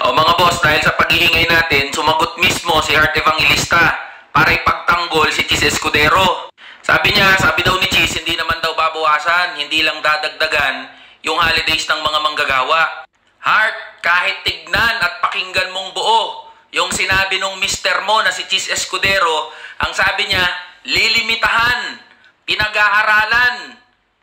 O mga boss, dahil sa pag-iingay natin, sumagot mismo si Heart Evangelista para ipagtanggol si Cheese Escudero. Sabi daw ni Cheese, hindi naman daw babawasan, hindi lang dadagdagan yung holidays ng mga manggagawa. Heart, kahit tignan at pakinggan mong buo, yung sinabi nung mister mo na si Cheese Escudero, ang sabi niya, lilimitahan, pinag-aaralan,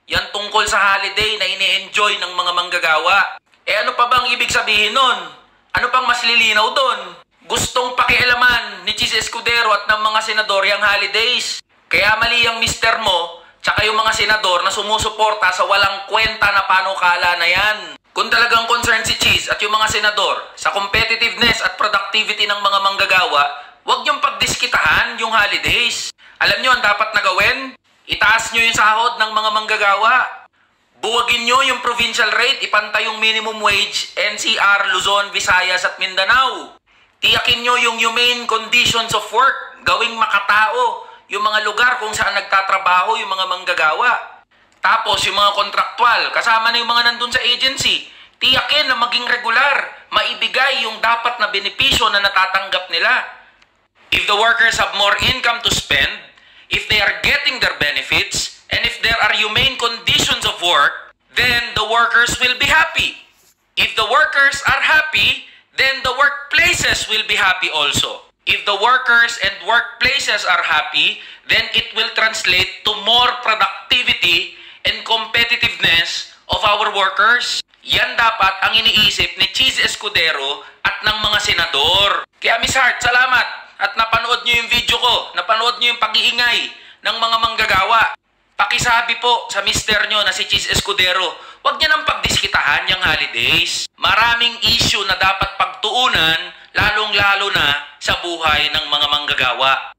yan tungkol sa holiday na ini-enjoy ng mga manggagawa. Ano pa bang ibig sabihin nun? Ano pang mas lilinaw doon? Gustong pakialaman ni Cheese Escudero at ng mga senador yung holidays. Kaya mali ang mister mo, tsaka yung mga senador na sumusuporta sa walang kwenta na panukala na yan. Kung talagang concern si Cheese at yung mga senador sa competitiveness at productivity ng mga manggagawa, huwag niyong pagdiskitahan yung holidays. Alam niyo ang dapat na gawin? Itaas niyo yung sahod ng mga manggagawa. Buwagin nyo yung provincial rate, ipantay yung minimum wage, NCR, Luzon, Visayas at Mindanao. Tiyakin nyo yung humane conditions of work, gawing makatao yung mga lugar kung saan nagtatrabaho yung mga manggagawa. Tapos yung mga kontraktual, kasama na yung mga nandun sa agency, tiyakin na maging regular, maibigay yung dapat na benepisyo na natatanggap nila. If the workers have more income to spend, if they are getting their benefits, and if there are humane conditions of work, then the workers will be happy. If the workers are happy, then the workplaces will be happy also. If the workers and workplaces are happy, then it will translate to more productivity and competitiveness of our workers. Yan dapat ang iniisip ni Cheese Escudero at ng mga senador. Kaya Miss Heart, salamat at napanood nyo yung video ko, napanood nyo yung pag-iingay ng mga manggagawa. Pakisabi po sa mister nyo na si Cheese Escudero, huwag niya nang pagdiskitahan yung holidays. Maraming issue na dapat pagtuunan, lalong-lalo na sa buhay ng mga manggagawa.